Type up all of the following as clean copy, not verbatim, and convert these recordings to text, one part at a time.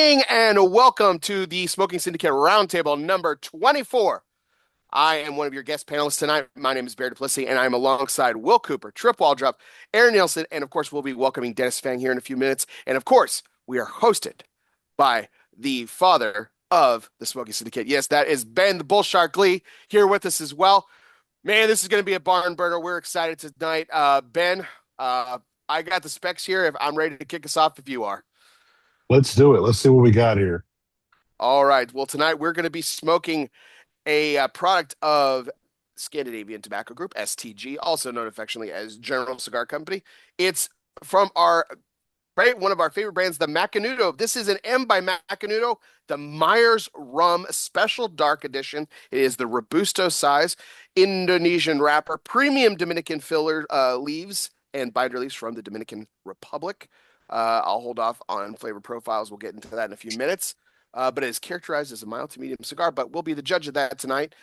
evening and welcome to the Smoking Syndicate Roundtable number 24. I am one of your guest panelists tonight. My name is Bear Duplessis, and I'm alongside Will Cooper, Trip Waldrop, Aaron Nielsen, and of course, we'll be welcoming Dennis Fang here in a few minutes. And of course, we are hosted by the father of the Smoking Syndicate. Yes, that is Ben the Bullshark Lee here with us as well. Man, this is going to be a barn burner. We're excited tonight. Ben, I got the specs here. If I'm ready to kick us off, if you are. Let's do it. Let's see what we got here. All right. Well, tonight we're going to be smoking a product of Scandinavian Tobacco Group, STG, also known affectionately as General Cigar Company. It's from one of our favorite brands, the Macanudo. This is an M by Macanudo, the Myers Rum Special Dark Edition. It is the Robusto size, Indonesian wrapper, premium Dominican filler leaves and binder leaves from the Dominican Republic. I'll hold off on flavor profiles. We'll get into that in a few minutes. But it is characterized as a mild to medium cigar, but we'll be the judge of that tonight.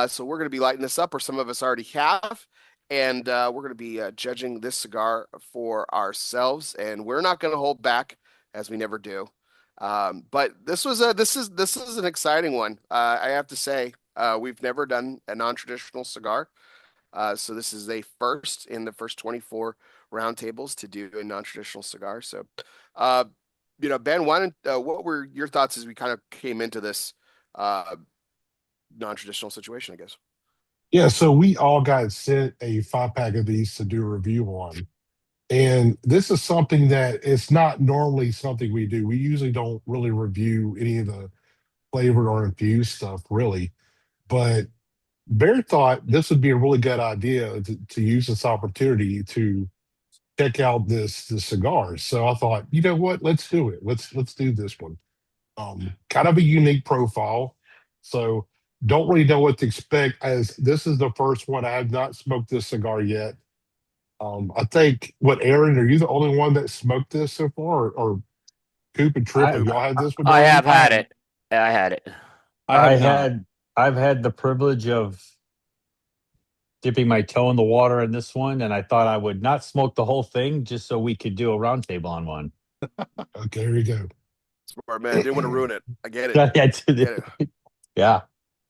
So we're going to be lighting this up, or some of us already have, and we're going to be judging this cigar for ourselves, and we're not going to hold back, as we never do. But this is an exciting one. I have to say, we've never done a non-traditional cigar. So this is a first in the first 24 roundtables to do a non-traditional cigar. So, Ben, what were your thoughts as we kind of came into this non-traditional situation, I guess? Yeah, so we all got sent a 5-pack of these to do a review on. And this is something that it's not normally something we do. We usually don't really review any of the flavored or infused stuff, really. But Bear thought this would be a really good idea to use this opportunity to check out the cigars. So I thought, you know what, let's do it. Let's do this one. Kind of a unique profile. So don't really know what to expect, as this is the first one. I have not smoked this cigar yet. I think, Aaron, are you the only one that smoked this so far, or Coop and Trip, I have y'all had this one I already? have had it. I had it. I've had the privilege of dipping my toe in the water in this one, and I thought I would not smoke the whole thing just so we could do a roundtable on one. Okay, there you go. Smart man, didn't want to ruin it. I get it. Yeah.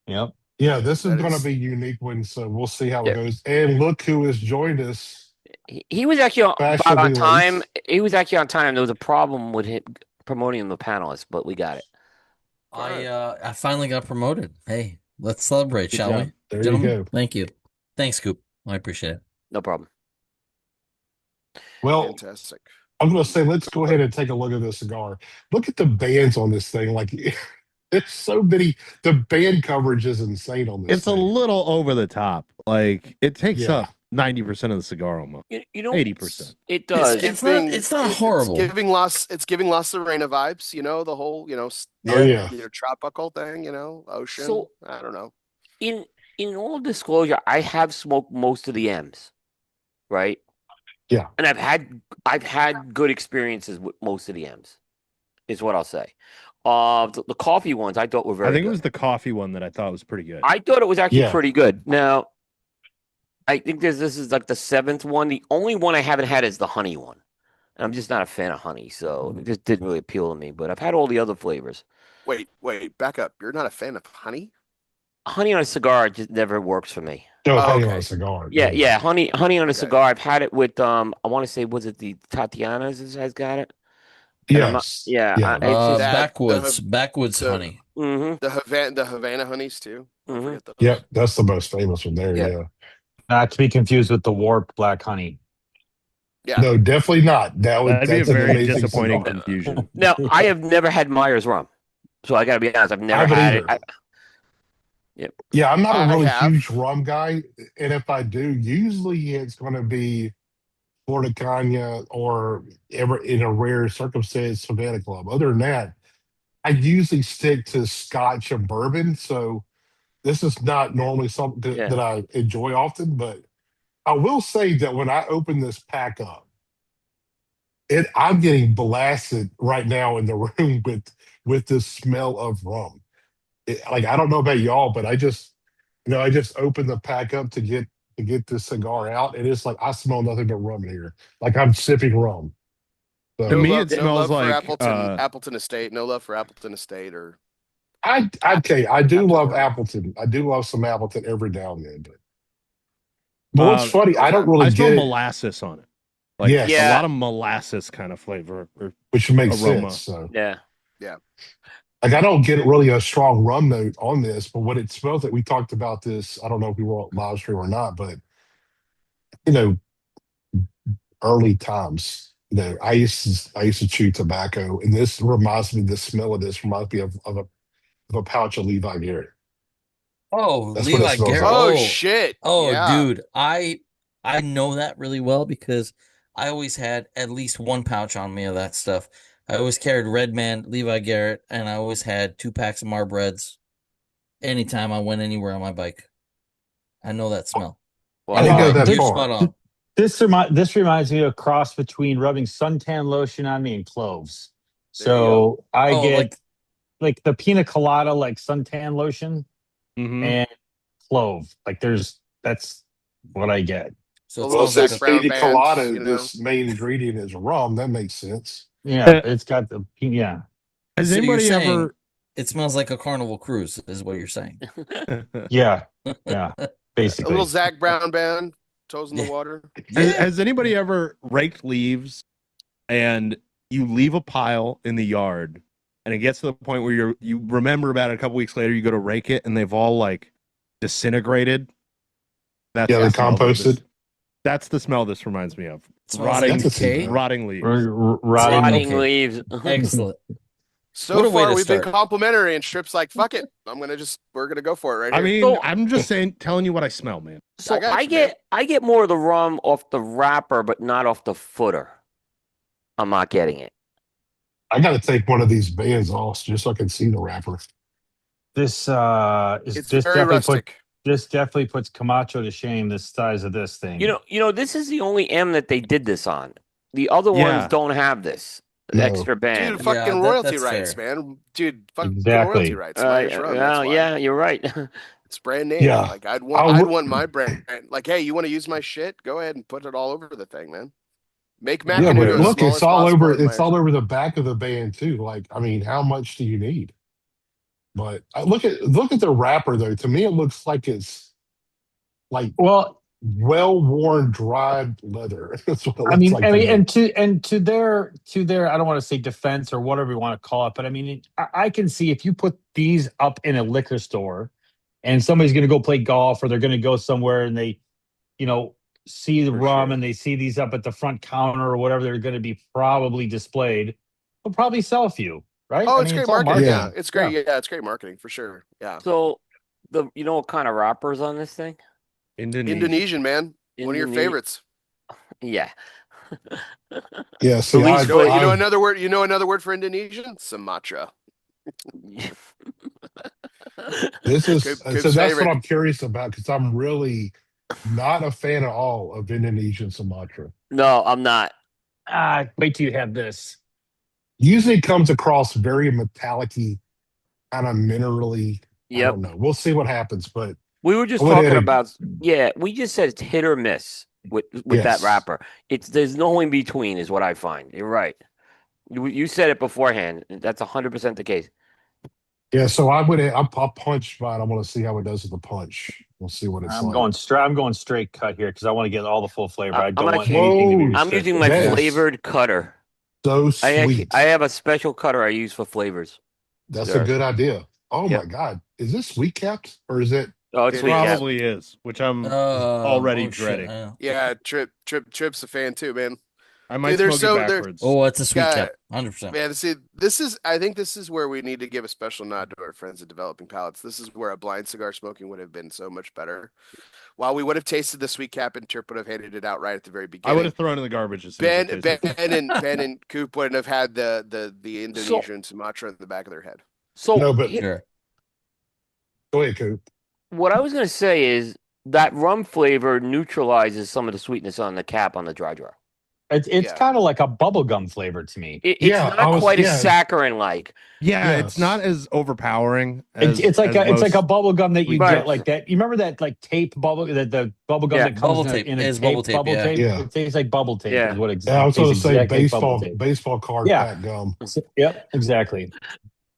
Yep. Yeah, this is going to be a unique one, so we'll see how it Yeah. goes. And look who has joined us. He was actually Fashionably on time. late. He was actually on time. There was a problem with him promoting him the panelist, but we got it. I finally got promoted. Hey, let's celebrate, shall we? There Gentlemen? you go. Thank you. Thanks, Coop. I appreciate it. No problem. Well, Fantastic. I'm going to say, let's go ahead and take a look at this cigar. Look at the bands on this thing. Like, it's so many. The band coverage is insane on this It's thing. a little over the top. Like, it takes Yeah. up 90% of the cigar almost. You know, 80%. It does. It's not horrible. It's giving La Serena vibes, the whole, Oh, yeah. tropical thing, ocean. So- I don't know. In all disclosure, I have smoked most of the M's, right? Yeah. And I've had good experiences with most of the M's, is what I'll say. The coffee ones I thought were very I think good. it was the coffee one that I thought was pretty good. I thought it was actually Yeah. pretty good. Now, I think this is like the 7th one. The only one I haven't had is the honey one. And I'm just not a fan of honey, so it just didn't really appeal to me. But I've had all the other flavors. Wait, back up. You're not a fan of honey? Honey on a cigar just never works for me. No, Oh, hang on okay. a cigar. Yeah, honey on a Okay. cigar. I've had it with I want to say, was it the Tatiana's has got it? And I'm not- Yes. yeah, Yeah. it's That- Backwoods the- honey. mm-hmm, The Havana honeys too. Don't mm-hmm. forget those. Yep, that's the most famous one there. Yeah. Yeah. Not to be confused with the warped black honey. Yeah. No, definitely not. That'd be a That's an very amazing disappointing cigar. confusion. Now I have never had Myers rum, so I got to be honest. I've never haven't had either. it. Yeah, I'm not I a really have. huge rum guy, and if I do, usually it's going to be Florida Cana or ever in a rare circumstance Havana Club. Other than that, I usually stick to Scotch and bourbon. So this is not normally something Yeah. that I enjoy often, but I will say that when I open this pack up, I'm getting blasted right now in the room with the smell of rum. Like, I don't know about y'all, but I just opened the pack up to get this cigar out, and it's like I smell nothing but rum in here. Like I'm sipping rum. So To me, love, it smells love for like Appleton Estate. No love for Appleton Estate or I tell you, I do Appleton love Order. Appleton. I do love some Appleton every now and then. But what's uh, funny, I don't I really I smell get molasses on it. Like yes, a Yeah. lot of molasses kind of flavor or which makes aroma. sense. So Yeah. like I don't get really a strong rum note on this, but what it smells like, we talked about this. I don't know if we were on live stream or not, but you know, early times, I used to chew tobacco, and this reminds me. The smell of this reminds me of a pouch of Levi Garrett. Oh, That's what it Levi smells Garrett. like. Oh shit. Oh, Yeah. dude, I know that really well because I always had at least one pouch on me of that stuff. I always carried Redman, Levi Garrett, and I always had 2 packs of Marbreds anytime I went anywhere on my bike. I know that smell. Well, I didn't go that You're far. spot on. This reminds me of a cross between rubbing suntan lotion on me and cloves. There you So I Oh, get like the pina colada, like suntan lotion Mhm. and clove. Like that's what I get. So A it little smells Well, like Zach since Brown pina band, colada, you know. this main ingredient is rum. That makes sense. Yeah, it's got the yeah. Has So you're anybody saying ever? it smells like a carnival cruise, is what you're saying. Yeah, a basically. little Zach Brown band, toes in the Yeah. water. Has anybody ever raked leaves and you leave a pile in the yard and it gets to the point where you remember about it a couple weeks later, you go to rake it and they've all like disintegrated? That's Yeah, the they smell that composted. that's the smell this reminds me of. It smells Rotting, like That's a decay. cigar. rotting leaves. Rotting Okay. leaves. Excellent. So What a way far, to we've been start. complimentary, and Strip's like, "Fuck it, we're gonna go for it right I here." mean, So- I'm just telling you what I smell, man. So got I you, man. get more of the rum off the wrapper, but not off the footer. I'm not getting it. I got to take one of these bands off just so I can see the wrapper. This It's very rustic. this definitely puts Camacho to shame. The size of this thing. You know, this is the only M that they did this on. The other Yeah. ones don't have this No. extra band. Dude, fucking Yeah, royalty that's rights, fair. man. Dude, fucking Exactly. royalty rights. Irish rum, that's why. Yeah, you're right. It's brand name. Yeah. Like I'd I want my brand. Like, hey, you want to use my shit? Go ahead and put it all over the thing, man. Make Yeah, Macanudo but as look, small it's as all possible over. in my- It's all over the back of the band too. Like, I mean, how much do you need? But look at the wrapper though. To me, it looks like it's like well, well-worn, dried leather. That's what it looks I mean, like. to me. and to their I don't want to say defense or whatever you want to call it, but I mean, I can see if you put these up in a liquor store, and somebody's going to go play golf or they're going to go somewhere and they, see the For rum sure. and they see these up at the front counter or whatever they're going to be probably displayed, they'll probably sell a few, right? Oh, I it's mean, great all marketing. marketing. Yeah, it's great. Yeah, it's great marketing for sure. Yeah. So you know what kind of wrappers on this thing? Indonesian, man. One of your Indone- favorites. Yeah. Yeah. See, least You know, I've- another word. You know another word for Indonesian? Sumatra. this is Coop's so. That's favorite. what I'm curious about because I'm really not a fan at all of Indonesian Sumatra. No, I'm not. wait till you have this. Usually, it comes across very metallic-y, kind of minerally. I Yep. don't know. We'll see what happens, but We were just I went talking ahead and- about. Yeah, we just said it's hit or miss with that Yes. wrapper. There's no in between, is what I find. You're right. You said it beforehand. That's 100% the case. yeah. So I'll punch mine. I want to see how it does with the punch. We'll see what it's I'm like. going straight cut here because I want to get all the full flavor. I I'm don't want actually- anything to be Whoa. I'm restricted. using my Yes. flavored cutter. So sweet. I have a special cutter I use for flavors. That's a Cigars. good idea. Oh Yep. my God. Is this sweet capped or is it? Oh, it's It sweet cap. Probably is, which I'm already Oh, shit, dreading. I know. Yeah, Trip's a fan too, man. I might Dude, they're smoke it so- they're- backwards. Oh, it's a sweet Yeah. cap, 100%. Man, see, I think this is where we need to give a special nod to our friends at Developing Palates. This is where a blind cigar smoking would have been so much better. While we would have tasted the sweet cap and Trip would have hated it out right at the very I beginning. would have thrown it in the garbage as soon as it tasted. Ben and Coop wouldn't have had the Indonesian Sumatra in the back of their head. So No, but- Sure. Go ahead, Coop. what I was going to say is that rum flavor neutralizes some of the sweetness on the cap on the dry draw. It's Yeah. kind of like a bubblegum flavor to me. It's Yeah, not quite as saccharine like. Yeah, Yes. it's not as overpowering It's like as it's like a most- bubble gum that you Right. get like that. You remember that like tape bubble that the bubble gum Yeah, that comes bubble tape. in a It's tape, bubble tape, yeah. tape. Yeah. It tastes like bubble tape. Yeah. Is what Yeah, I was going to say exactly like bubble tape. baseball card Yeah. pack gum. Yep, exactly.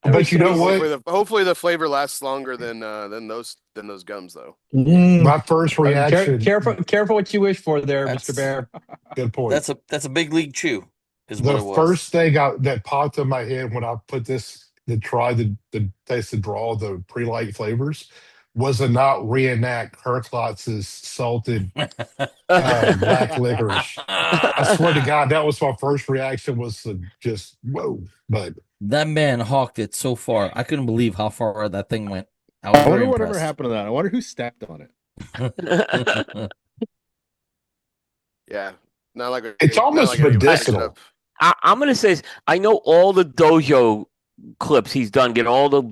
But you know what? Hopefully the flavor lasts longer than those gums though. My first reaction. Careful what you wish for there, That's- Mr. Bear. Good point. That's a big league chew. Is what The it was. first thing that popped in my head when I put this to try the taste to draw the pre-light flavors was to not reenact Herklotz's salted black licorice. I swear to God, that was my first reaction was to just whoa. But That man hawked it so far. I couldn't believe how far that thing went. I was I wonder very whatever impressed. happened to that. I wonder who stepped on it. Yeah. Not like It's almost anybody picked it medicinal. up. I'm gonna say I know all the dojo clips he's done get all the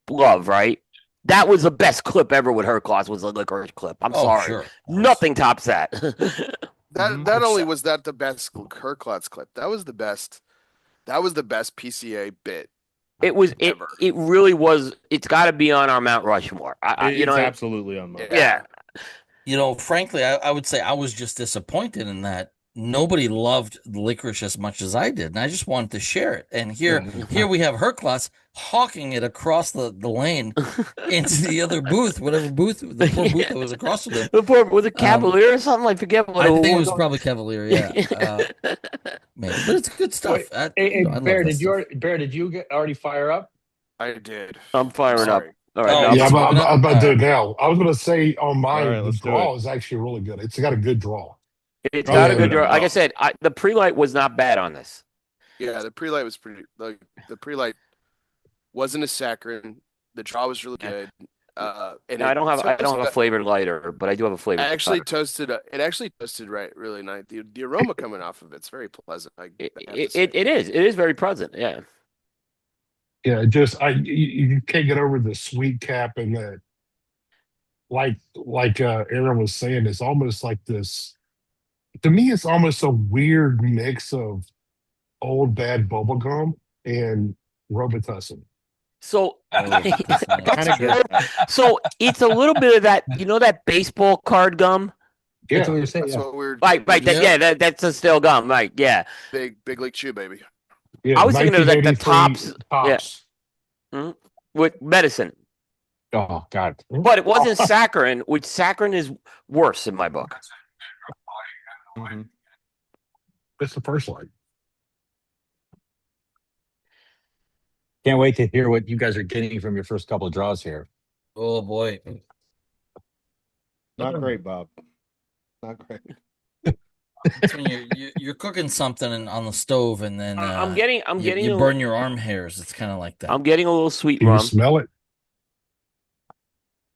love, right? That was the best clip ever with Hercloss was the licorice clip. I'm Oh, sorry. sure. Nothing tops that. That only was that the best Kirklots clip. That was the best PCA bit. It was Ever. it really was. It's got to be on our Mount Rushmore. It's absolutely on mine. Yeah. You know, frankly, I would say I was just disappointed in that nobody loved licorice as much as I did, and I just wanted to share it. And here we have Herklots hawking it across the lane into the other booth, whatever booth, the poor booth that was across from them. Was it Cavalier or something? I forget what I it think it was. was probably Cavalier, yeah. Maybe, but it's good stuff. Hey, I love Bear, that stuff. Did you already fire up? I did. I'm firing up. Sorry. All right. Oh, now- yeah, smoking up? I'm about to do it now. I was going to say on mine, All right, the let's do draw it. is actually really good. It's got a good draw. It's Oh, got yeah, a good no, draw. no. Like I said, the pre-light was not bad on this. Yeah, the pre-light was pretty. Like the pre-light wasn't as saccharine. The draw was really good. And I don't have a flavored lighter, but I do have a flavored. I actually cutter. toasted. It actually toasted right, really nice. The aroma coming off of it's very pleasant. It is very present. Yeah. Yeah, you can't get over the sweet cap and that. Like Aaron was saying, it's almost like this. To me, it's almost a weird mix of old bad bubblegum and Robitussin. So, Oh, that's nice. Kind of good. so it's a little bit of that. You know that baseball card gum, That's what Yeah, you're saying. That's Yeah. what we're right? That's a steel gum, right? Yeah. big league chew, baby. yeah. I was thinking of like the 1983 tops with medicine, Oh God. but it wasn't saccharin, which saccharin is worse in my book. Mhm. It's the first line. Can't wait to hear what you guys are getting from your first couple of draws here. Oh boy. Not great, Bob. Not great. It's when you're cooking something on the stove and then I'm getting you burn your arm hairs. It's kind of like that. I'm getting a little sweet Can you rum. smell it?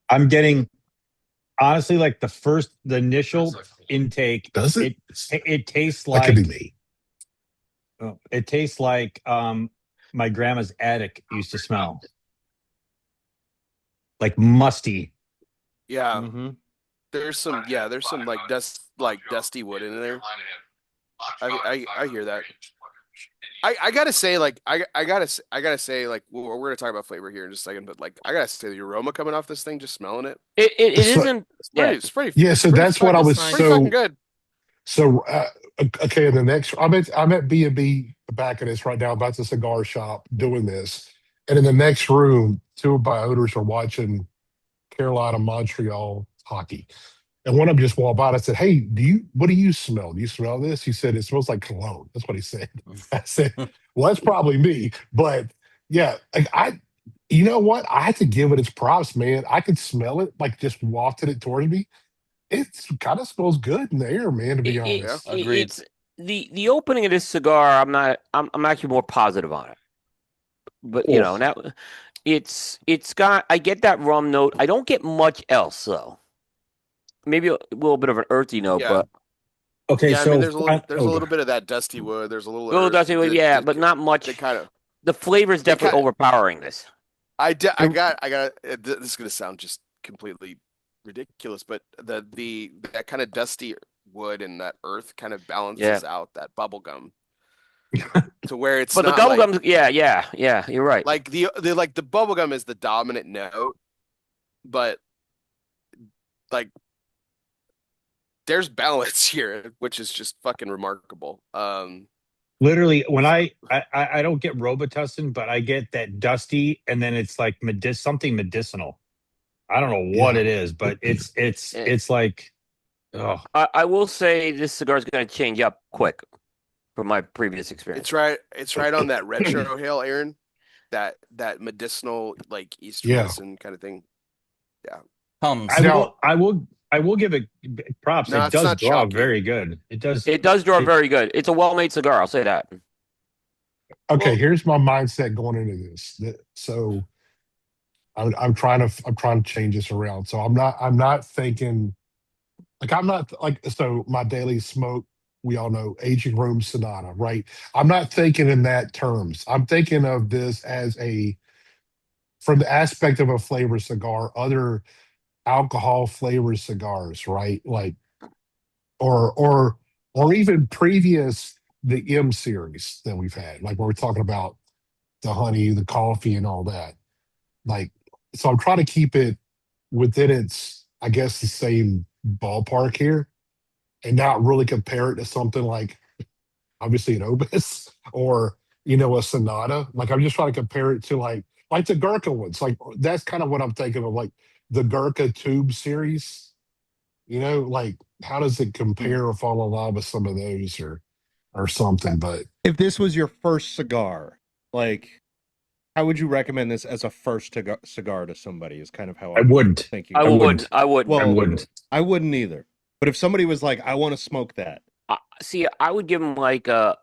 I'm getting honestly like the initial intake. Does it? It tastes That could like be me. it tastes like my grandma's attic used to smell. Like musty. Yeah, Mm-hmm. there's some like dusty wood in there. I hear that. I gotta say I gotta say like we're gonna talk about flavor here in just a second, but like I gotta say the aroma coming off this thing, just smelling it, It It's like- isn't. it's pretty. Yeah, so pretty that's what I fucking- was pretty fucking good. So okay, in the next, I'm at B&B back in this right now, about the cigar shop doing this, and in the next room, two of my owners are watching Carolina Montreal hockey, and one of them just walked by. And I said, "Hey, what do you smell? Do you smell this?" He said, "It smells like cologne." That's what he said. I said, "Well, that's probably me," but yeah, like you know what? I had to give it its props, man. I could smell it, like just wafted it towards me. It kind of smells good in the air, man. To be honest. Agreed. It's the opening of this cigar. I'm actually more positive on it. But you know now, it's got. I get that rum note. I don't get much else though. Maybe a little bit of an earthy note, Yeah. but Okay, Yeah, I so mean, there's a little bit of that dusty wood. There's a little dusty wood, yeah, but not much. They kind of. The flavor is definitely kinda- overpowering this. I got. This is gonna sound just completely ridiculous, but that kind of dusty wood and that earth kind of Yeah. balances out that bubble gum to where it's But the not like bubblegum, yeah, you're right. the bubble gum is the dominant note, but like there's balance here, which is just fucking remarkable. Literally, when I don't get Robitussin, but I get that dusty, and then it's like something medicinal. I don't know what Yeah. it is, but Eh, it's like, oh, I will say this cigar is going to change up quick from my previous experience. It's right on that retro hail, Aaron. That medicinal like East Yeah. medicine kind of thing. Yeah. Comes. Now- I will give it props. No, It it's does not draw chalky. very good. It does. It does draw It- very good. It's a well-made cigar. I'll say that. Okay, Well- here's my mindset going into this. So I'm trying to change this around. So I'm not thinking like I'm not like so my daily smoke. We all know aging room sonata, right? I'm not thinking in that terms. I'm thinking of this as from the aspect of a flavor cigar, other alcohol flavored cigars, right? Like or even previous the M series that we've had, like where we're talking about the honey, the coffee, and all that. Like, so I'm trying to keep it within its, I guess, the same ballpark here, and not really compare it to something like obviously an Obis or a Sonata. Like I'm just trying to compare it to like the Gurkha ones. Like that's kind of what I'm thinking of, like the Gurkha Tube series. Like how does it compare or fall in line with some of those or something? But If this was your first cigar, like, how would you recommend this as a first cigar to somebody? Is kind of how I I'm wouldn't. thinking. I I wouldn't. wouldn't. I wouldn't. Well, I wouldn't. I wouldn't either. But if somebody was like, I want to smoke that, See, I would give him like a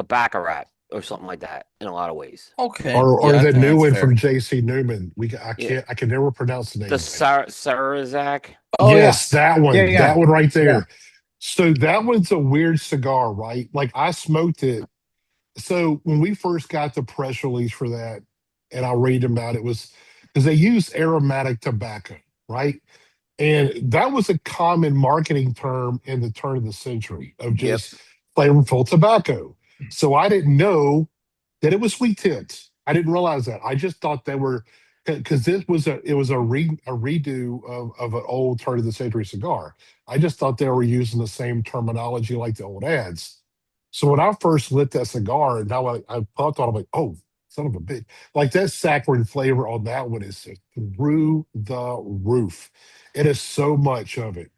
baccarat or something like that in a lot of ways. Okay. or Yeah, I the think new that's one fair. from J.C. Newman. Yeah. I can never pronounce the name The of it. Sarazac. Oh yeah, Yes, that one. yeah, yeah, That one right yeah. there. So that one's a weird cigar, right? Like I smoked it. So when we first got the press release for that, and I read about it, was because they use aromatic tobacco, right? And that was a common marketing term in the turn of the century of Yep. just flavorful tobacco. So I didn't know that it was sweet tips. I didn't realize that. I just thought they were because this was a redo of an old turn of the century cigar. I just thought they were using the same terminology like the old ads. So when I first lit that cigar, and now I thought, I'm like, oh, son of a bitch. Like that saccharine flavor on that one is through the roof. It is so much of it.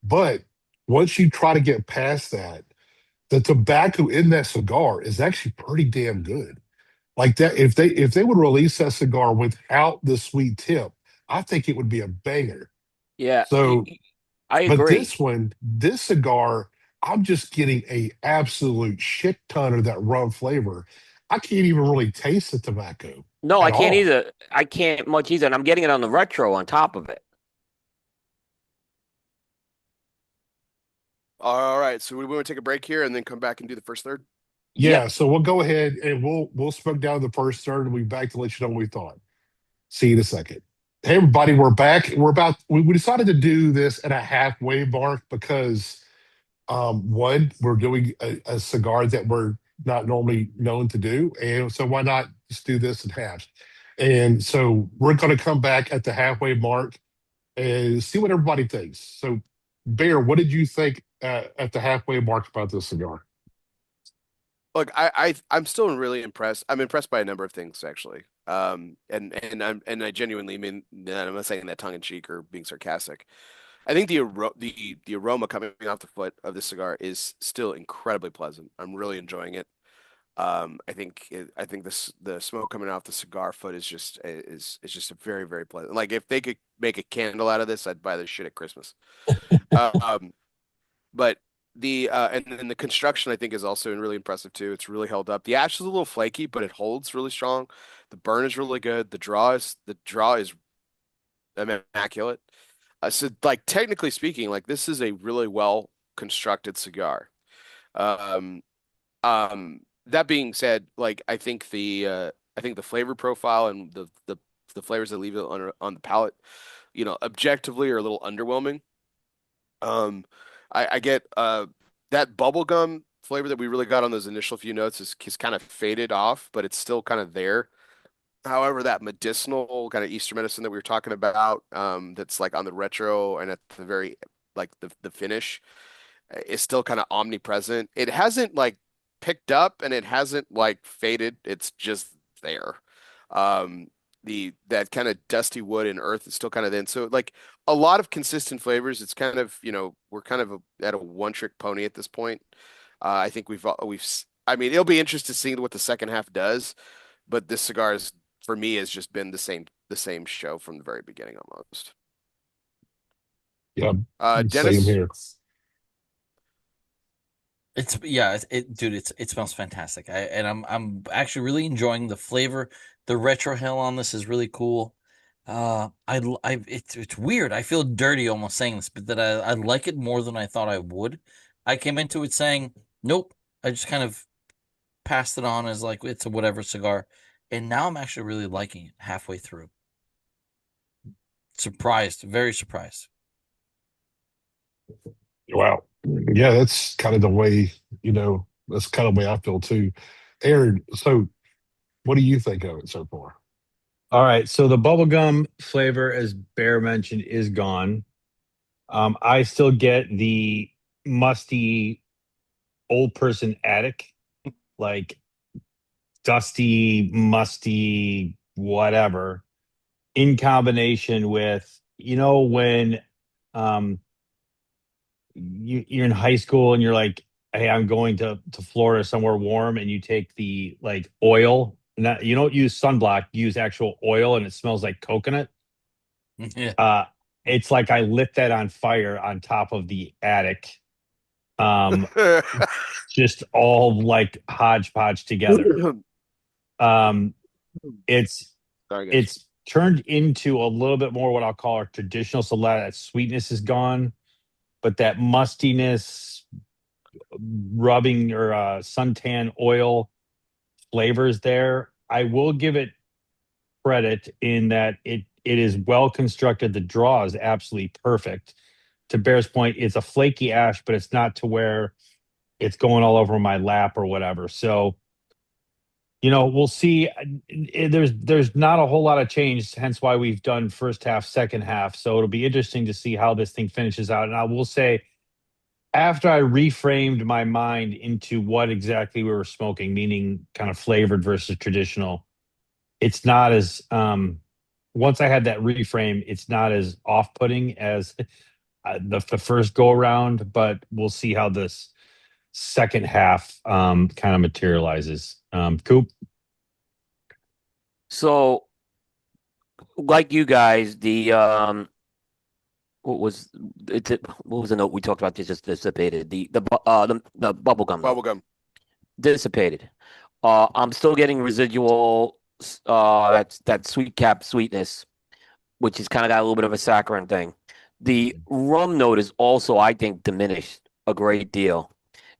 But once you try to get past that, the tobacco in that cigar is actually pretty damn good. Like that, if they would release that cigar without the sweet tip, I think it would be a banger. Yeah, So, I but agree. this cigar, I'm just getting a absolute shit ton of that rum flavor. I can't even really taste the tobacco No, I at can't all. either. I can't much either, and I'm getting it on the retro on top of it. All right, so we want to take a break here and then come back and do the first third. Yeah, Yep. so we'll go ahead and we'll smoke down the first third and we'll be back to let you know what we thought. See you in a second. Hey everybody, we're back. We decided to do this at a halfway mark because one, we're doing a cigar that we're not normally known to do. And so why not just do this in halves? And so we're gonna come back at the halfway mark and see what everybody thinks. So Bear, what did you think at the halfway mark about this cigar? Look, I'm still really impressed. I'm impressed by a number of things actually. And I genuinely mean that. I'm not saying that tongue in cheek or being sarcastic. I think the aroma coming off the foot of this cigar is still incredibly pleasant. I'm really enjoying it. I think the smoke coming off the cigar foot is just a very very pleasant. Like if they could make a candle out of this, I'd buy this shit at Christmas. Um, but and then the construction I think is also really impressive too. It's really held up. The ash is a little flaky, but it holds really strong. The burn is really good. The draw is immaculate. So like technically speaking, like this is a really well constructed cigar. Um, that being said, like I think the flavor profile and the flavors that leave it on the palate, objectively are a little underwhelming. Um, I get that bubblegum flavor that we really got on those initial few notes is kind of faded off, but it's still kind of there. However, that medicinal kind of Eastern medicine that we were talking about, that's like on the retro and at the very like the finish, is still kind of omnipresent. It hasn't like picked up and it hasn't like faded. It's just there. Um, the that kind of dusty wood and earth is still kind of then. So like a lot of consistent flavors. It's kind of, we're kind of at a one trick pony at this point. I think I mean, it'll be interesting to see what the second half does, but this cigar is, for me, has just been the same show from the very beginning almost. Yeah, same Dennis, here. Dude, it smells fantastic. I'm actually really enjoying the flavor. The retro hill on this is really cool. It's weird. I feel dirty almost saying this, but that I like it more than I thought I would. I came into it saying, nope. I just kind of passed it on as like it's a whatever cigar, and now I'm actually really liking it halfway through. Surprised, very surprised. Wow. Yeah, that's kind of the way, that's kind of the way I feel too. Aaron, so what do you think of it so far? All right, so the bubblegum flavor, as Bear mentioned, is gone. I still get the musty old person attic, like dusty, musty, whatever, in combination with, when um you're in high school and you're like, hey, I'm going to Florida somewhere warm, and you take the like oil, not, you don't use sunblock, you use actual oil, and it smells like coconut. Yeah. It's like I lit that on fire on top of the attic. Um, just all like hodgepodge together. Um, it's sorry guys. it's turned into a little bit more what I'll call a traditional. So a lot of that sweetness is gone, but that mustiness, rubbing or suntan oil flavors there. I will give it credit in that it is well constructed. The draw is absolutely perfect. To Bear's point, it's a flaky ash, but it's not to where it's going all over my lap or whatever. So, we'll see. There's not a whole lot of change, hence why we've done first half, second half. So it'll be interesting to see how this thing finishes out. And I will say, after I reframed my mind into what exactly we were smoking, meaning kind of flavored versus traditional, it's not as once I had that reframe, it's not as off-putting as the first go around. But we'll see how this second half kind of materializes. Coop. So, like you guys, what was what was the note we talked about? That just dissipated. The bubble gum note Bubblegum. dissipated. I'm still getting residual that sweet cap sweetness, which has kind of got a little bit of a saccharine thing. The rum note is also, I think, diminished a great deal.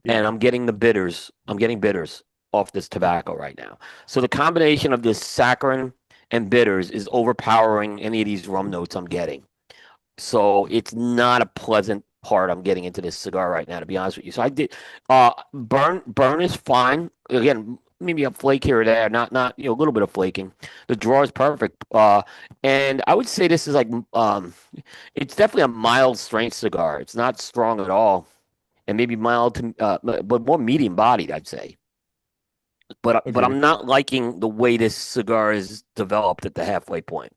And I'm getting the bitters. I'm getting bitters off this tobacco right now. So the combination of this saccharine and bitters is overpowering any of these rum notes I'm getting. So it's not a pleasant part I'm getting into this cigar right now, to be honest with you. So I did burn is fine. Again, maybe a flake here or there, not a little bit of flaking. The draw is perfect. And I would say this is like it's definitely a mild strength cigar. It's not strong at all. And maybe mild to but more medium bodied, I'd say. But Agreed. I'm not liking the way this cigar is developed at the halfway point.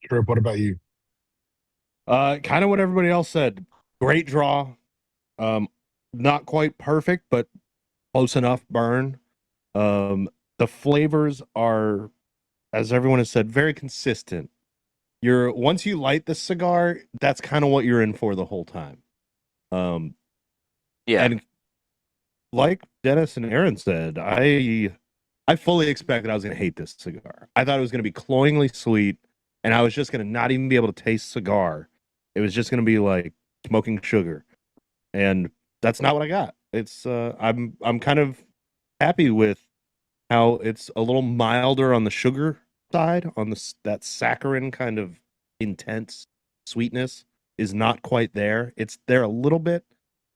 Trip, what about you? Kind of what everybody else said. Great draw. Not quite perfect, but close enough burn. The flavors are, as everyone has said, very consistent. Once you light the cigar, that's kind of what you're in for the whole time. Yeah. And like Dennis and Aaron said, I fully expected I was going to hate this cigar. I thought it was going to be cloyingly sweet, and I was just going to not even be able to taste cigar. It was just going to be like smoking sugar, and that's not what I got. It's I'm kind of happy with how it's a little milder on the sugar side, on that saccharine kind of intense sweetness. is not quite there. It's there a little bit,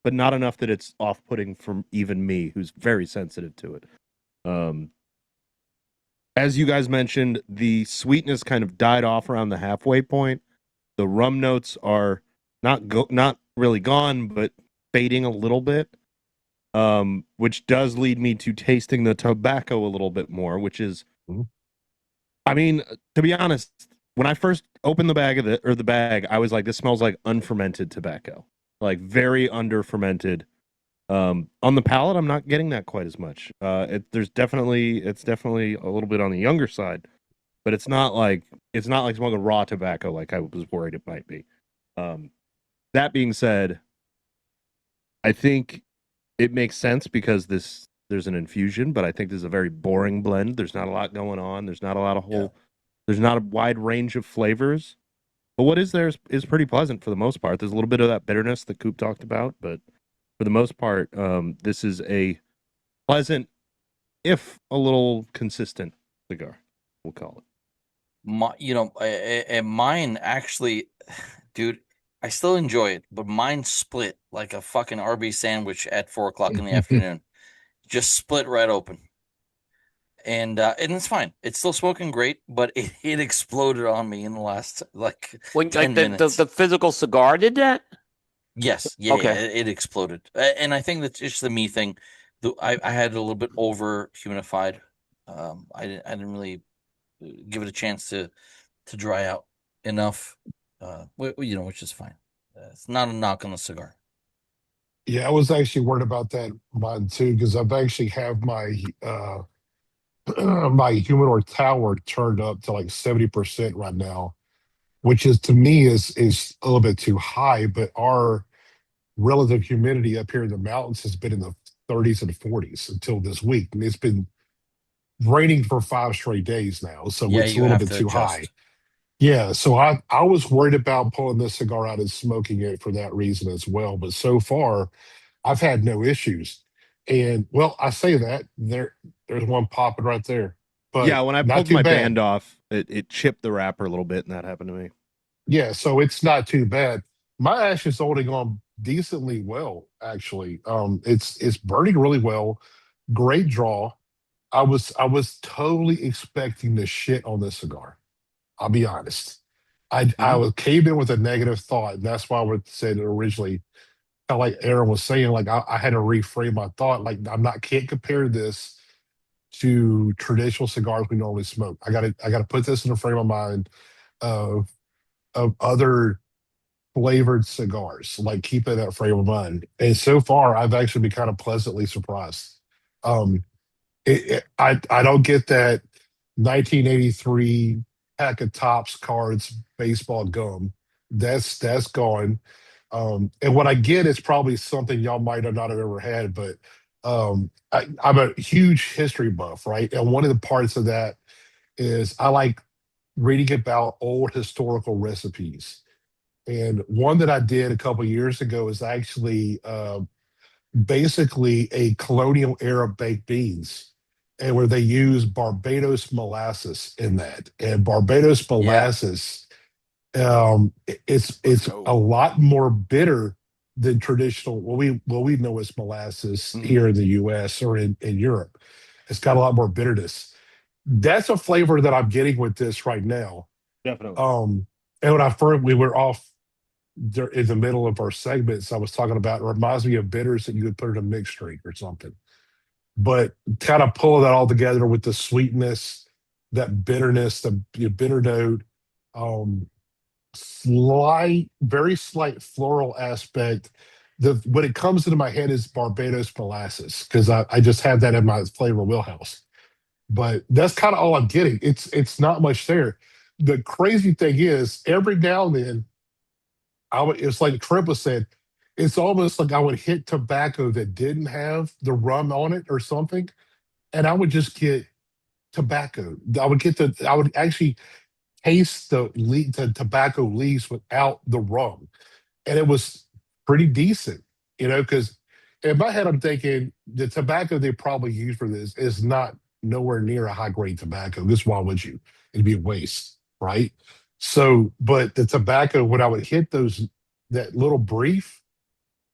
but not enough that it's off-putting from even me, who's very sensitive to it. As you guys mentioned, the sweetness kind of died off around the halfway point. The rum notes are not really gone, but fading a little bit, which does lead me to tasting the tobacco a little bit more, which is, I mean, to be honest, when I first opened the bag, I was like, this smells like unfermented tobacco, like very under fermented. On the palate, I'm not getting that quite as much. It's definitely a little bit on the younger side, but it's not like smoking raw tobacco like I was worried it might be. That being said, I think it makes sense because there's an infusion, but I think this is a very boring blend. There's not a lot going on. There's not a lot of there's not a wide range of flavors. But what is there is pretty pleasant for the most part. There's a little bit of that bitterness that Coop talked about, but for the most part, this is a pleasant, if a little consistent cigar, we'll call it. Mine actually, dude, I still enjoy it, but mine split like a fucking Arby's sandwich at 4:00 in the afternoon. Just split right open. And it's fine. It's still smoking great, but it exploded on me in the last when 10 minutes. The physical cigar did that. Yes, yeah, okay. Yeah, it exploded, and I think that's just the me thing. I had it a little bit over humidified. I didn't really give it a chance to dry out enough. Which is fine. It's not a knock on the cigar. Yeah, I was actually worried about that mine too, because I've actually have my my humidor tower turned up to like 70% right now, which is to me is a little bit too high, but our relative humidity up here in the mountains has been in the 30s and 40s until this week. And it's been raining for 5 straight days now, so it's a little bit too high. Yeah, so I was worried about pulling this cigar out and smoking it for that reason as well. But so far, I've had no issues. And well, I say that there's one popping right there. But yeah, when I pulled my band off, it chipped the wrapper a little bit, and that happened to me. Yeah, so it's not too bad. My ash is holding on decently well, actually. It's burning really well. Great draw. I was totally expecting to shit on this cigar. I'll be honest. I came in with a negative thought, and that's why I said originally, kind of like Aaron was saying, like I had to reframe my thought. Like can't compare this to traditional cigars we normally smoke. I gotta put this in a frame of mind of other flavored cigars. Like keep it in that frame of mind. And so far, I've actually been kind of pleasantly surprised. I don't get that 1983 pack of Tops cards baseball gum. That's gone. And what I get is probably something y'all might have not have ever had, but I'm a huge history buff, right? And one of the parts of that is I like reading about old historical recipes. And one that I did a couple years ago is actually basically a colonial era baked beans, and where they use Barbados molasses in that. And Barbados molasses, it's a lot more bitter than traditional what we know as molasses here in the U.S. or in Europe. It's got a lot more bitterness. That's a flavor that I'm getting with this right now. Definitely. And when I first we were off in the middle of our segments, I was talking about, it reminds me of bitters that you would put in a mixed drink or something. But kind of pull that all together with the sweetness, that bitterness, the bitter note, very slight floral aspect. When it comes into my head is Barbados molasses, because I just have that in my flavor wheelhouse. But that's kind of all I'm getting. It's not much there. The crazy thing is, every now and then, it's like Trippa said, it's almost like I would hit tobacco that didn't have the rum on it or something, and I would just get tobacco. I would actually taste the tobacco leaves without the rum, and it was pretty decent, because in my head I'm thinking the tobacco they probably use for this is not nowhere near a high grade tobacco. This why would you? It'd be a waste, right? So, but the tobacco when I would hit those that little brief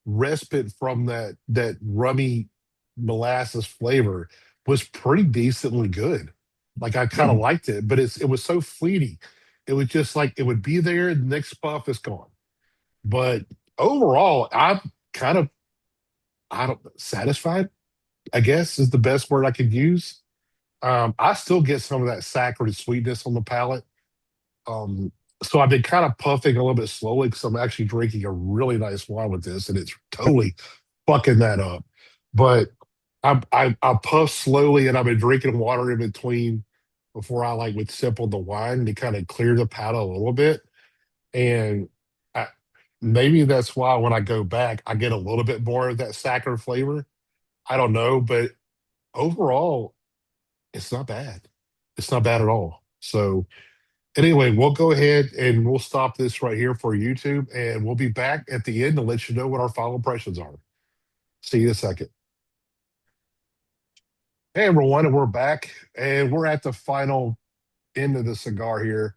respite from that rummy molasses flavor was pretty decently good. Like I kind of liked it, but it was so fleeting. It was just like it would be there, the next puff is gone. But overall, I'm kind of I don't satisfied, I guess is the best word I could use. I still get some of that saccharine sweetness on the palate. Um, so I've been kind of puffing a little bit slowly because I'm actually drinking a really nice wine with this, and it's totally fucking that up. But I puff slowly, and I've been drinking water in between before I like would sip on the wine to kind of clear the palate a little bit. And I, maybe that's why when I go back, I get a little bit more of that saccharine flavor. I don't know, but overall, it's not bad. It's not bad at all. So anyway, we'll go ahead and we'll stop this right here for YouTube, and we'll be back at the end to let you know what our final impressions are. See you in a second. Hey everyone, and we're back, and we're at the final end of the cigar here.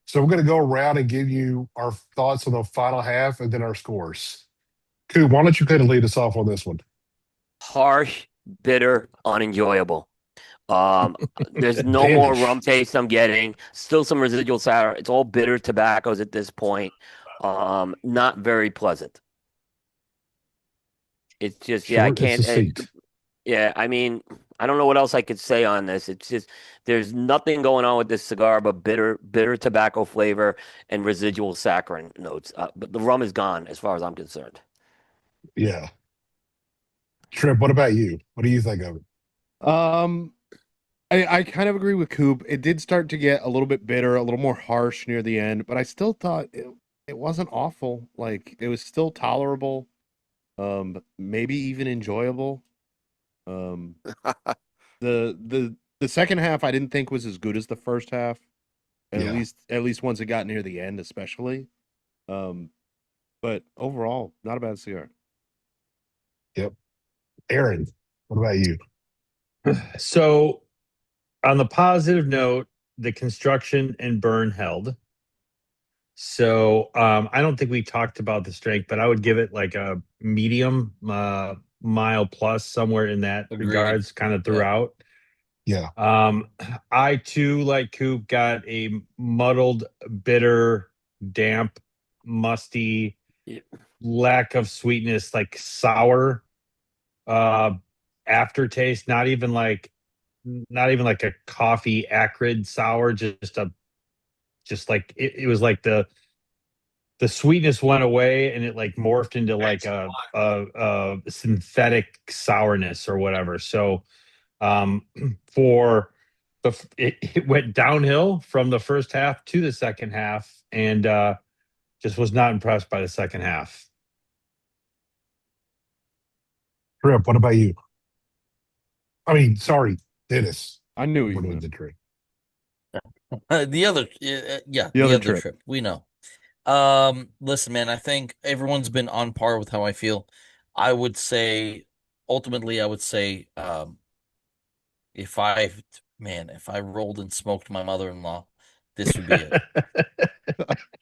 So we're going to go around and give you our thoughts on the final half and then our scores. Coop, why don't you kind of lead us off on this one? Harsh, bitter, unenjoyable. There's no more Vanish. rum taste I'm getting. Still some residual sour. It's all bitter tobaccos at this point. Not very pleasant. It's just, yeah, I Short and can't. succinct. Yeah, I mean, I don't know what else I could say on this. It's just there's nothing going on with this cigar but bitter tobacco flavor and residual saccharine notes. But the rum is gone as far as I'm concerned. Yeah. Trip, what about you? What do you think of it? Um, I kind of agree with Coop. It did start to get a little bit bitter, a little more harsh near the end, but I still thought it wasn't awful. Like it was still tolerable. Maybe even enjoyable. Um, the second half I didn't think was as good as the first half. Yeah. At least once it got near the end, especially. Um, but overall, not a bad cigar. Yep. Aaron, what about you? So, on the positive note, the construction and burn held. So, I don't think we talked about the strength, but I would give it like a medium, mile plus, somewhere in that Agreed. regards, kind of Yeah. throughout. Yeah. I too, like Coop, got a muddled, bitter, damp, musty, Yeah. lack of sweetness, like sour uh aftertaste, not even like a coffee acrid sour, just like it was like the sweetness went away and it like morphed into like a synthetic sourness or whatever. So um for it went downhill from the first half to the second half, and just was not impressed by the second half. Trip, what about you? I mean, sorry, Dennis. I knew what We're you doing meant. the tree. The other, The other other trip. trip. We know. Listen, man, I think everyone's been on par with how I feel. I would say, ultimately, I would say, if I, if I rolled and smoked my mother-in-law, this would be it.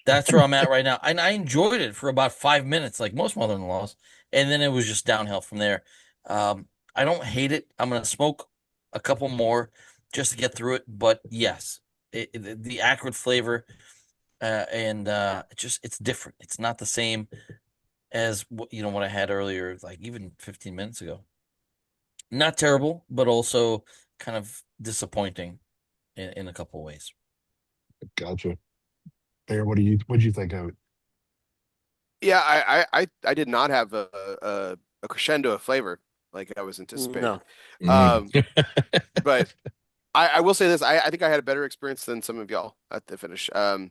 That's where I'm at right now. And I enjoyed it for about 5 minutes, like most mother-in-laws, and then it was just downhill from there. I don't hate it. I'm gonna smoke a couple more just to get through it. But yes, the acrid flavor, and it's different. It's not the same as what I had earlier, like even 15 minutes ago. Not terrible, but also kind of disappointing in a couple ways. Gotcha. Aaron, what'd you think of it? Yeah, I did not have a crescendo of flavor like I was anticipating. No. Um, but I will say this, I think I had a better experience than some of y'all at the finish. I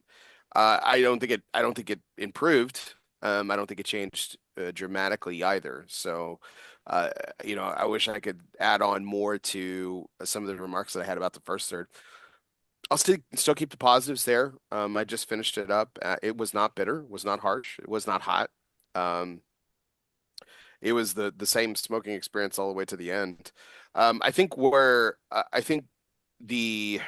don't think it improved. I don't think it changed dramatically either. So, uh, I wish I could add on more to some of the remarks that I had about the first third. I'll still keep the positives there. I just finished it up. It was not bitter, was not harsh, it was not hot. Um, it was the same smoking experience all the way to the end. I think the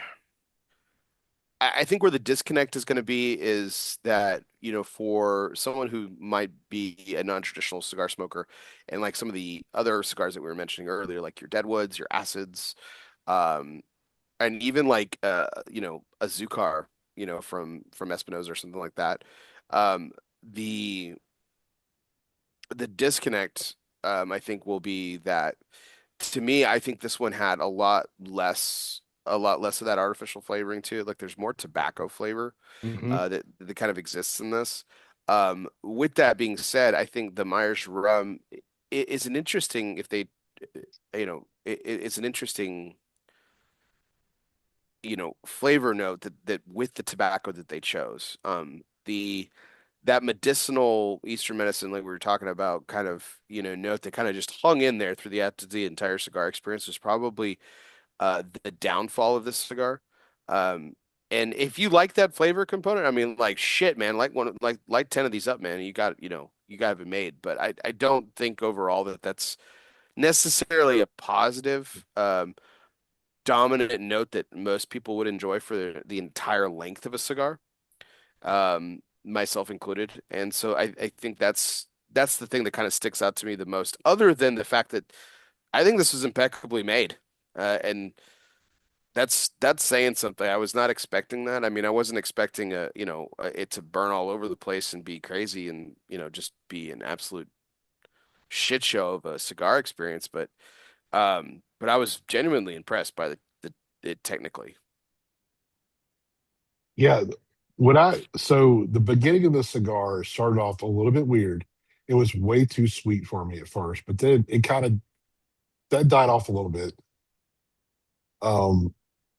I think where the disconnect is going to be is that, for someone who might be a non-traditional cigar smoker and like some of the other cigars that we were mentioning earlier, like your Deadwoods, your Acids, um, and even like a Zucar, from Espinosa or something like that. Um, the the disconnect, I think, will be that to me, I think this one had a lot less of that artificial flavoring to it. Like there's more tobacco flavor Mm-hmm. that kind of exists in this. With that being said, I think the Myers rum is an interesting if they, it's an interesting, flavor note that with the tobacco that they chose. That medicinal Eastern medicine, like we were talking about, kind of, note that kind of just hung in there through the entire cigar experience was probably the downfall of this cigar. Um, and if you like that flavor component, I mean, like shit, man, like 10 of these up, man, you got it made. But I don't think overall that that's necessarily a positive, dominant note that most people would enjoy for the entire length of a cigar, myself included. And so I think that's the thing that kind of sticks out to me the most, other than the fact that I think this was impeccably made. And that's saying something. I was not expecting that. I mean, I wasn't expecting it to burn all over the place and be crazy and, just be an absolute shit show of a cigar experience. But I was genuinely impressed by the it technically. Yeah, so the beginning of the cigar started off a little bit weird. It was way too sweet for me at first, but then it kind of that died off a little bit. Um,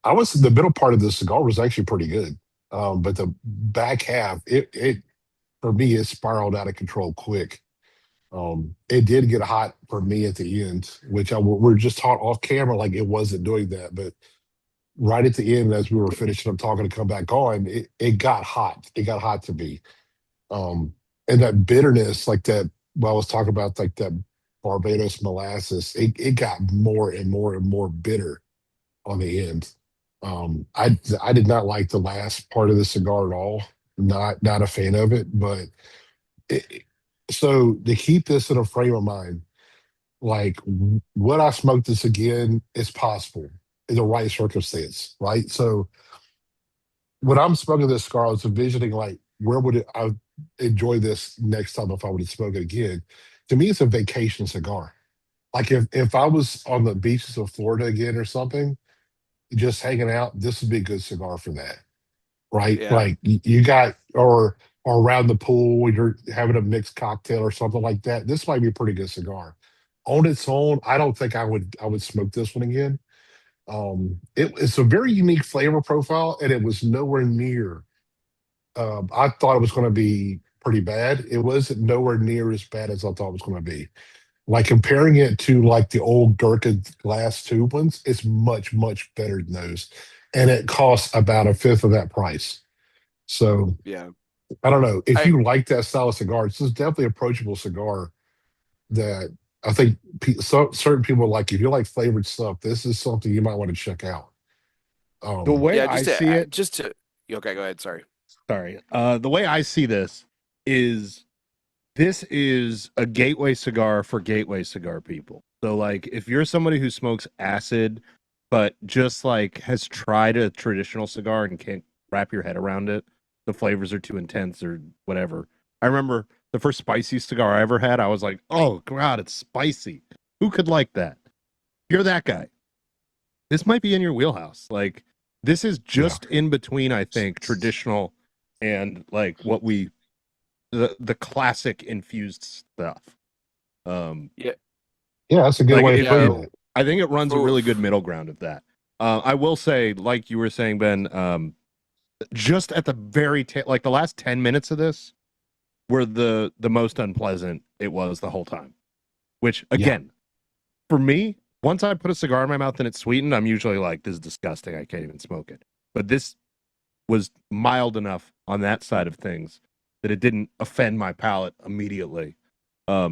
I was the middle part of the cigar was actually pretty good, but the back half, it for me, it spiraled out of control quick. It did get hot for me at the end, which we're just taught off camera like it wasn't doing that, but right at the end, as we were finishing up talking to come back on, it got hot. It got hot to me. Um, and that bitterness, like that, well, I was talking about like that Barbados molasses, it got more and more and more bitter on the end. I did not like the last part of the cigar at all. Not a fan of it, but it, so to keep this in a frame of mind, like would I smoke this again? It's possible in the right circumstance, right? So when I'm smoking this cigar, I was envisioning like where would I enjoy this next time if I were to smoke it again. To me, it's a vacation cigar. Like if I was on the beaches of Florida again or something, just hanging out, this would be a good cigar for that, right? Yeah. Like you got or around the pool when you're having a mixed cocktail or something like that. This might be a pretty good cigar. On its own, I don't think I would smoke this one again. It's a very unique flavor profile, and it was nowhere near. I thought it was going to be pretty bad. It wasn't nowhere near as bad as I thought it was going to be. Like comparing it to like the old Gurkha glass tube ones, it's much much better than those, and it costs about a fifth of that price. So Yeah. I don't know if I you like that style of cigar. This is definitely an approachable cigar that I think certain people like. If you like flavored stuff, this is something you might want to check out. The way yeah, I see it, okay, go ahead, sorry. sorry. The way I see is this is a gateway cigar for gateway cigar people. So like if you're somebody who smokes acid but just like has tried a traditional cigar and can't wrap your head around it, the flavors are too intense or whatever. I remember the first spicy cigar I ever had, I was like, "Oh god, it's spicy." Who could like that? You're that guy. This might be in your wheelhouse. Like this is Yeah, just in between, I think, traditional and like what we the classic infused stuff. Yeah. yeah, that's a good Like way of it, putting Yeah. it. I think it runs a For, really good middle ground of that. I will say, like you were saying, Ben, just at the like the last 10 minutes of this were the most unpleasant it was the whole time. Which Yeah, again, for me, once I put a cigar in my mouth and it's sweetened, I'm usually like, "This is disgusting. I can't even smoke it." But this was mild enough on that side of things that it didn't offend my palate immediately.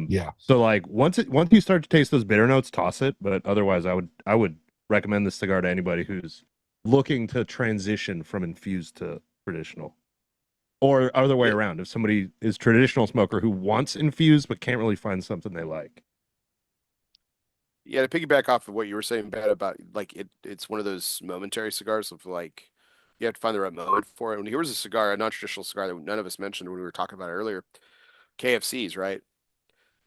yeah, So like once you start to taste those bitter notes, toss it. But otherwise, I would recommend this cigar to anybody who's looking to transition from infused to traditional? Or other way around, if somebody is traditional smoker who wants infused but can't really find something they like. Yeah, to piggyback off of what you were saying, Bad, about like it's one of those momentary cigars of like you have to find the right moment for it. And here was a cigar, a non-traditional cigar that none of us mentioned when we were talking about it earlier. KFCs, right?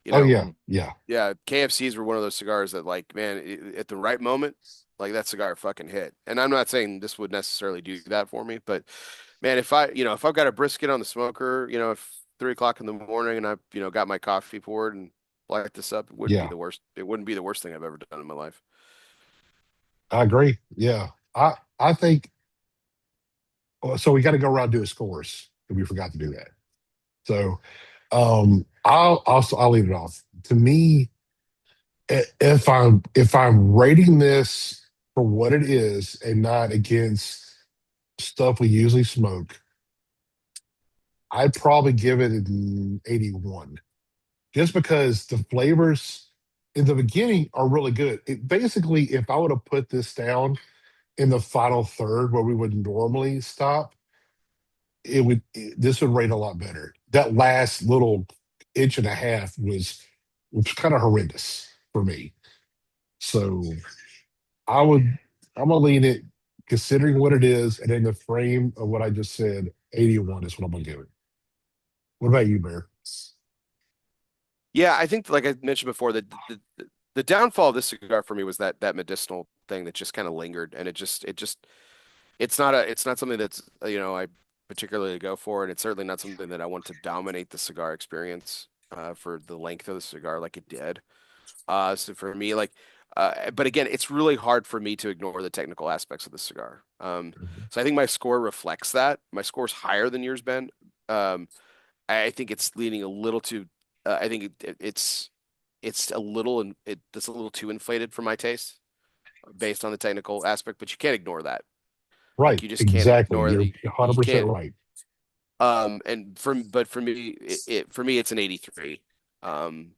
You Oh know, yeah, yeah, yeah, KFCs were one of those cigars that, like, man, at the right moment, like that cigar fucking hit. And I'm not saying this would necessarily do that for me, but man, if I've got a brisket on the smoker, if 3 o'clock in the morning and I've, got my coffee poured and light this up, it wouldn't be yeah. the worst. It wouldn't be the worst thing I've ever done in my life. I agree. Yeah, I think so. We got to go around and do a scores, and we forgot to do that. So I'll leave it off. To me, if I'm rating this for what it is and not against stuff we usually smoke, I'd probably give it an 81. Just because the flavors in the beginning are really good. Basically, if I would have put this down in the final third where we would normally stop, this would rate a lot better. That last little inch and a half was kind of horrendous for me. So I would I'm gonna lean it, considering what it is and in the frame of what I just said, 81 is what I'm gonna give it. What about you, Bear? Yeah, I think, like I mentioned before, that the downfall of this cigar for me was that medicinal thing that just kind of lingered, and it's not something that's I particularly go for, and it's certainly not something that I want to dominate the cigar experience for the length of the cigar like it did. So for me, like, but again, it's really hard for me to ignore the technical aspects of the cigar. So I think my score reflects that. My score's higher than yours, Ben. I think it's leaning a little too. I think it's a little and it's a little too inflated for my taste based on the technical aspect, but you can't ignore that. Like Right, you just can't exactly. ignore You're the you 100% can't right. and for me for me it's an 83. Um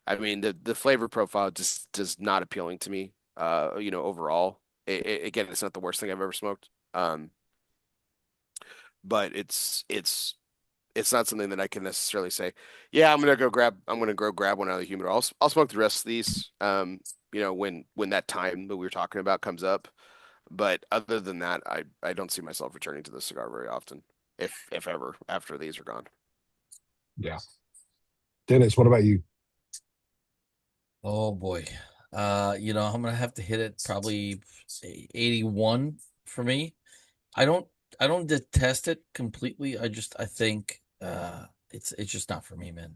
I mean the flavor profile just does not appealing to me overall. Again, it's not the worst thing I've ever smoked. But it's not something that I can necessarily say, yeah, I'm gonna go grab one out of the humidor. I'll smoke the rest of these when that time that we were talking about comes up. But other than that, I don't see myself returning to the cigar very often, if ever, after these are gone. Yeah. Dennis, what about you? Oh boy. I'm gonna have to hit it probably 81 for me. I don't I don't detest it completely. I think it's just not for me, man.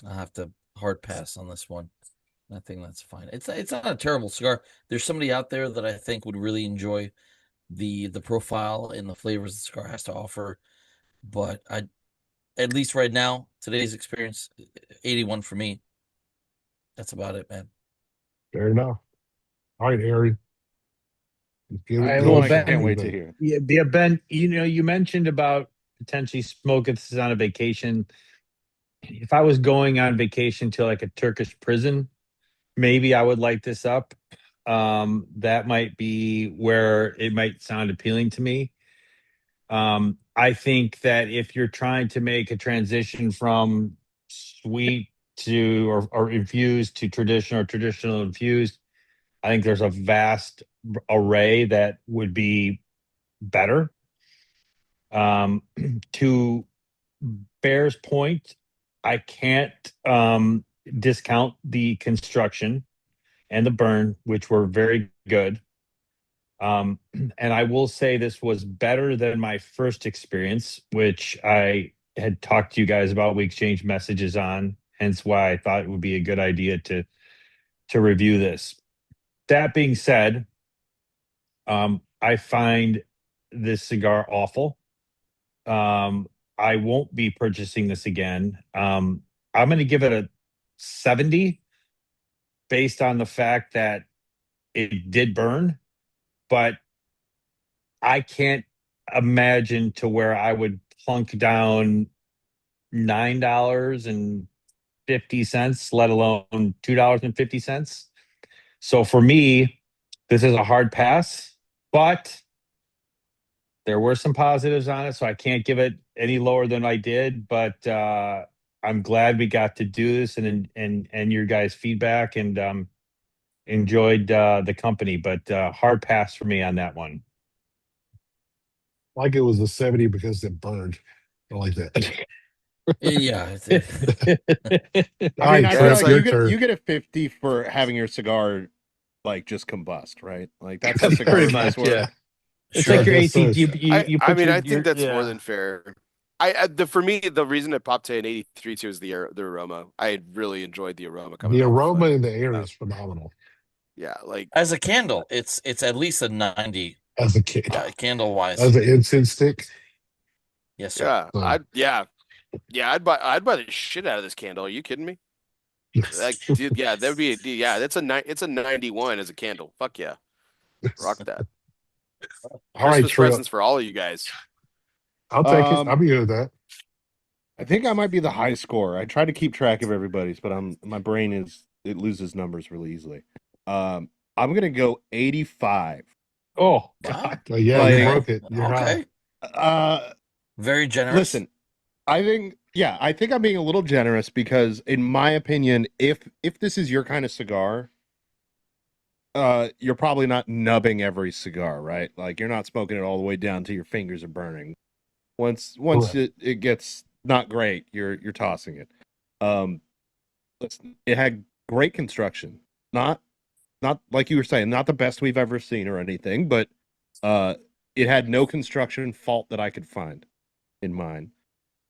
I'll have to hard pass on this one. I think that's fine. It's not a terrible cigar. There's somebody out there that I think would really enjoy the profile and the flavors the cigar has to offer. But I at least right now, today's experience, 81 for me. That's about it, man. Fair enough. All right, Ari. All right, Give well, One us I your can't Ben, wait to feedback. hear. yeah, Ben, you mentioned about potentially smoking this on a vacation. If I was going on vacation to like a Turkish prison, maybe I would light this up. That might be where it might sound appealing to me. I think that if you're trying to make a transition from sweet to or infused to traditional or traditional infused, I think there's a vast array that would be better. Um, to Bear's point, I can't discount the construction and the burn, which were very good. And I will say this was better than my first experience, which I had talked to you guys about. We exchanged messages on, hence why I thought it would be a good idea to review this. That being said, I find this cigar awful. Um, I won't be purchasing this again. I'm going to give it a 70 based on the fact that it did burn, but I can't imagine to where I would plunk down $9.50, let alone $2.50. So for me, this is a hard pass. but there were some positives on it, so I can't give it any lower than I did. But I'm glad we got to do this and your guys' feedback, and enjoyed the company. But hard pass for me on that one. Like it was a 70 because it burned. I like that. Yeah. All I mean, right, I feel Trip, like your turn. you get a 50 for having your cigar like just combust, right? Like that's how Pretty cigars much, work. yeah. It's Sure. like your I guess AT. so. You I put mean, your I think that's more yeah. than fair. For me, the reason it popped to an 83 too is the aroma. I really enjoyed the aroma coming The off. aroma in the air is phenomenal Yeah, like As a candle, it's at least a 90 as a kid. candle wise. As an incense stick. Yes, sir. yeah, So, I'd buy the shit out of this candle. Are you kidding me? Like, dude, yeah, that would be it's a 91 as a candle. Fuck yeah, rock that. all right, Christmas Trip. presents for all of you guys. I'll take it. I'll Um, be good with that. I think I might be the high score. I try to keep track of everybody's, but my brain it loses numbers really easily. I'm gonna go 85. Oh Wow. God. Yeah, you Like, broke it. You're high. Uh, Very generous. listen, I think I'm being a little generous because, in my opinion, if this is your kind of cigar, you're probably not nubbing every cigar, right? Like you're not smoking it all the way down till your fingers are burning. Once Correct. it gets not great, you're tossing it. Um, it had great construction, not like you were saying, not the best we've ever seen or anything, but it had no construction fault that I could find in mine.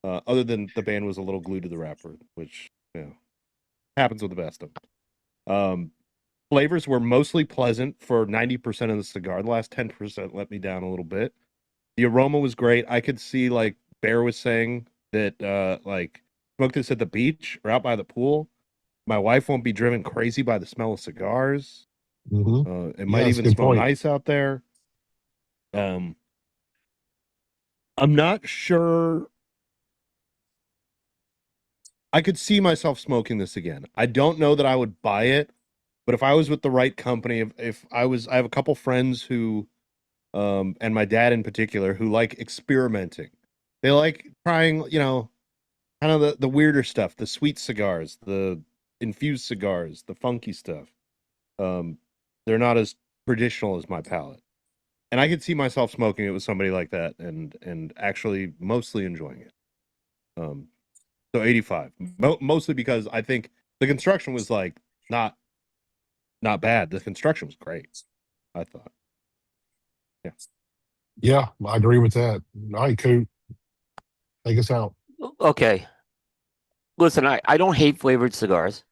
Other than the band was a little glued to the wrapper, which happens with the best of them. Flavors were mostly pleasant for 90% of the cigar. The last 10% let me down a little bit. The aroma was great. I could see, like Bear was saying, that like smoke this at the beach or out by the pool. My wife won't be driven crazy by the smell of cigars. Mm-hmm. It Yeah, might that's a even good smell point. nice out there. I'm not sure. I could see myself smoking this again. I don't know that I would buy it, but if I was with the right company, if I have a couple friends who, and my dad in particular, who like experimenting. They like trying, kind of the weirder stuff, the sweet cigars, the infused cigars, the funky stuff. Um, they're not as traditional as my palate. And I could see myself smoking it with somebody like that and actually mostly enjoying it. Um, so 85, mostly because I think the construction was like not bad. The construction was great, I thought. Yeah. Yeah, I agree with that. All right, Coop, take us out. Okay. Listen, I don't hate flavored cigars.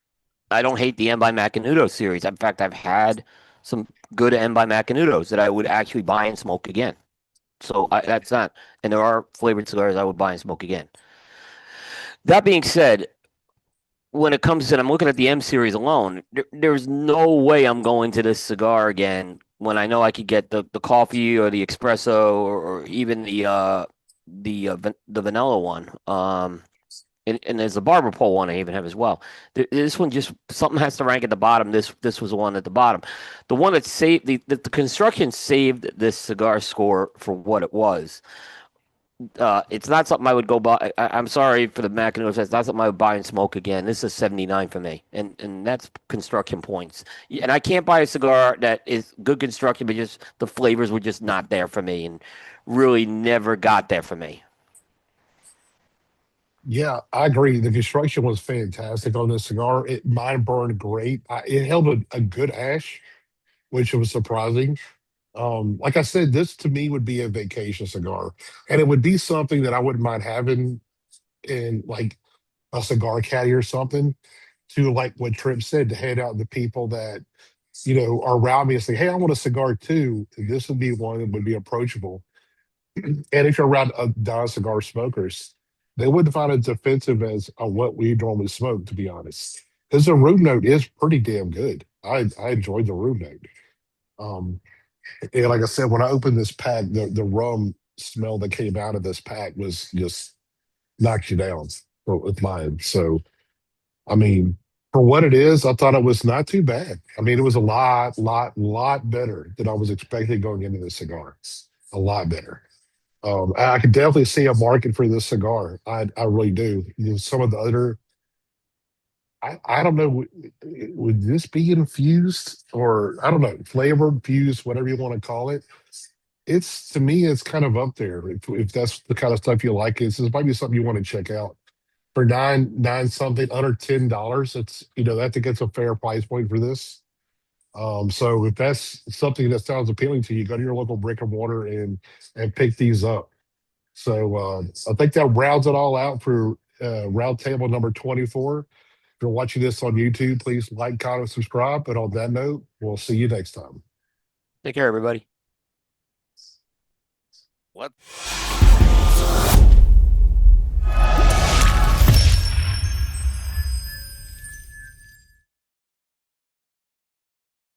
I don't hate the M by Macanudo series. In fact, I've had some good M by Macanudos that I would actually buy and smoke again. So that's not, and there are flavored cigars I would buy and smoke again. That being said, when it comes to, I'm looking at the M series alone, there's no way I'm going to this cigar again when I know I could get the coffee or the espresso or even the vanilla one. And there's the barber pole one I even have as well. This one just something has to rank at the bottom. This was the one at the bottom. The one that saved the construction saved this cigar score for what it was. It's not something I would go buy. I'm sorry for the Macanudos. It's not something I would buy and smoke again. This is 79 for me, and that's construction points. And I can't buy a cigar that is good construction, but just the flavors were just not there for me, and really never got there for me. Yeah, I agree. The construction was fantastic on this cigar. Mine burned great. It held a good ash, which was surprising. Like I said, this to me would be a vacation cigar, and it would be something that I wouldn't mind having in like a cigar caddy or something. To like what Trip said, to hand out to people that are around me and say, "Hey, I want a cigar too." This would be one that would be approachable. And if you're around non-cigar smokers, they wouldn't find it offensive as what we normally smoke, to be honest. Because the room note is pretty damn good. I enjoyed the room note. Um, and like I said, when I opened this pack, the rum smell that came out of this pack was just knocked you down with mine. So, I mean, For what it is, I thought it was not too bad. I mean, it was a lot better than I was expecting going into the cigar. A lot better. I could definitely see a market for this cigar. I really do. You know, some of the other, I don't know, would this be infused or I don't know, flavor infused, whatever you want to call it. It's to me, it's kind of up there. If that's the kind of stuff you like, this might be something you want to check out for nine something under $10. It's I think it's a fair price point for this. So if that's something that sounds appealing to you, go to your local brick and mortar and pick these up. So I think that rounds it all out for round table number 24. If you're watching this on YouTube, please like, comment, subscribe. But on that note, we'll see you next time. Take care, everybody. What?